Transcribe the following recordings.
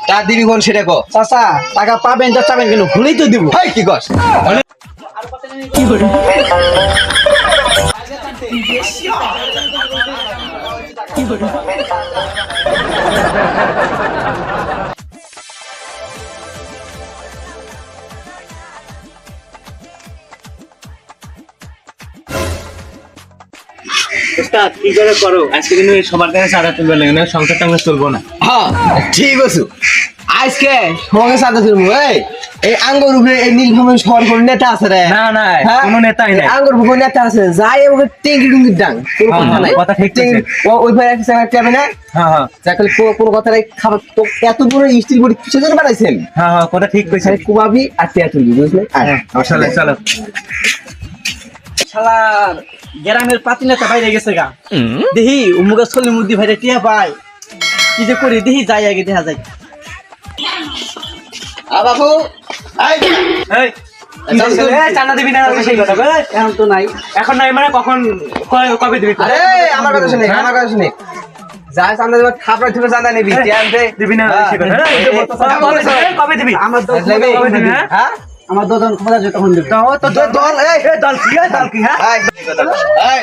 টাকা দিবি কোন সেটা কো। চাচা টাকা পাবেন তো চাবেন কেন ভুলেই তো দিব। হাই কি কস কি করে কি করে উস্তাদ কি করে করো আজকে কিন্তু সবার কাছে চাঁদা তুলবে না সংসারটা আমরা চলবো না। হ্যাঁ ঠিক আছে আজকে তোমাকে সাথে শুনবো এই আঙ্গুর উপরে এই নীলফামারী শহর কোন নেতা আছে রে? না না হ্যাঁ? কোনো নেতাই নাই। আঙ্গুর উপরে নেতা আছে যাই ওকে টেঙ্গি টুঙ্গি ডাং কোনো হ্যাঁ, কথা নাই কথা ঠিক টেঙ্গি- বলছে। ওই ভাই একটা যাবে না হ্যাঁ হ্যাঁ যাকলে কোনো কথা নাই খাবার তো এত বড় স্টিল বডি কিসের জন্য বানাইছেন হ্যাঁ হ্যাঁ কথা ঠিক কইছে। খালি কুবাবি আর টিয়া তুলবি বুঝলে চলো চলো শালার গ্রামের পাতি নেতা বাইরে গেছে গা দেখি উমুকা চল্লি মুদি ভাইরে টিয়া পাই কি যে করি দেখি যাই আগে দেখা যায় বাবু এই চাঁদা দিবি না সেই কথা বে? এখন তো নাই এখন নাই মানে কখন কবে দিবি? আরে আমার কথা শুনে আমার কথা শুনে যাই সামনে দেবে খাবার থেকে চাঁদা নিবি টিয়া আনতে দিবি না সেই কথা। এই, কবে দিবি? আমার দল নেবে? কবে দিবি, হ্যাঁ? হ্যাঁ আমার দল ক্ষমতা যে তখন দেবে তো দল এই দল কি হয়, দল কি হ্যাঁ? এই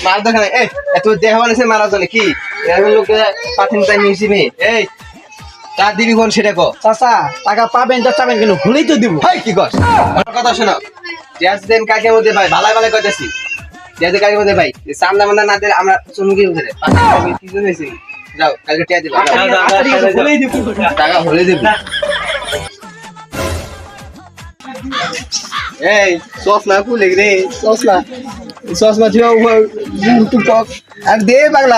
মার দেখানে এই এত দেহ বানাইছে মারা জন্য কি এমন লোকে পাঠিন তাই নিয়েছি নি এই টাকা দিবি কোন সেটা কো। চাচা টাকা পাবেন তো চাবেন কেন ভুলেই তো দিব হাই কি কস আমার কথা শোনো টিয়াস দেন কাকে মধ্যে ভাই ভালাই ভালাই কইতাছি টিয়াস কাকে মধ্যে ভাই সামনে মান্দা না দিলে আমরা চুমকি উঠে রে কি জন্যছি যাও কালকে টিয়া দিবা ভুলেই দিব টাকা হলে দিবি এই সস না ফুলে রে সস না দিও তুই পক আর দে বাংলা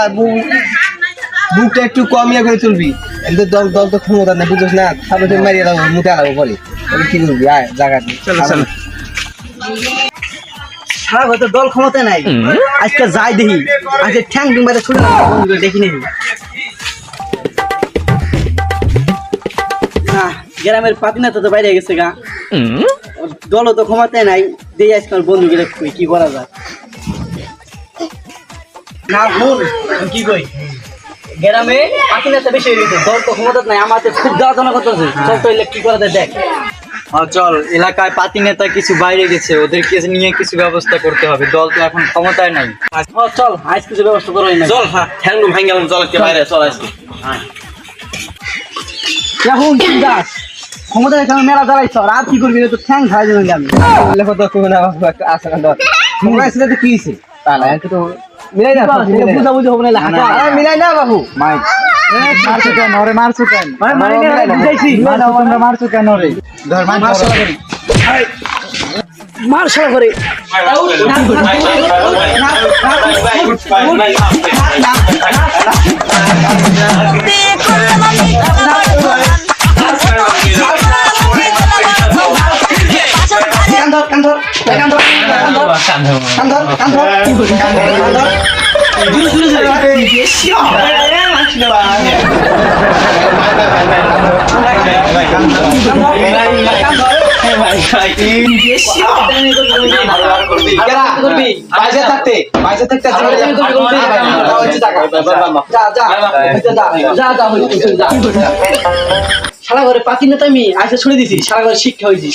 বুকটা একটু কম ইয়ে করে তুলবি এদের দল দল তো ক্ষমতা না বুঝছ না খাবে তো মারিয়ে দাও মুখে আলাবো বলে কি করবি আয় জায়গা চলো চলো সারা হয়তো দল ক্ষমতা নাই আজকে যাই দেখি আজকে ঠ্যাং ডিম বাইরে ছুটে বন্ধুগুলো দেখি নেই গ্রামের পাতি নেতা তো বাইরে গেছে গা দলও তো ক্ষমতায় নাই দেখি আজকে আমার বন্ধুগুলো কি করা যায় না ভুল কি কই গ্রামে পাতি নেতা বেশি হয়ে গেছে দল তো ক্ষমতা নাই আমাদের খুব দেওয়া জানা করতেছে চল তো কি করা যায় দেখ চল এলাকায় পাতি নেতা কিছু বাইরে গেছে ওদেরকে নিয়ে কিছু ব্যবস্থা করতে হবে দল তো এখন ক্ষমতায় নাই চল আজ কিছু ব্যবস্থা করো না চল হ্যাঁ ঠ্যাং ভাঙ গেলাম চল কে বাইরে চল আজকে এখন কি দাস ক্ষমতা এখন মেলা দাঁড়াইছ আর কি করবি তো ঠ্যাং খাই দেবেন আমি লেখো তো কোন আসা না তোমরা এসে তো কি হইছে তাহলে একটু তো মিলাই না বুঝা বুঝি হবে না আরে মিলাই না বাবু মাই মারছো কেন ওরে মারছো কেন বুঝাইছি তোমরা মারছো কেন রে ধর মার শালা করে বাইরে থাকতে শালা ঘরে পাতি নেতা আমি আজকে ছুড়ে দিছি শালা ঘরে শিক্ষা হয়েছি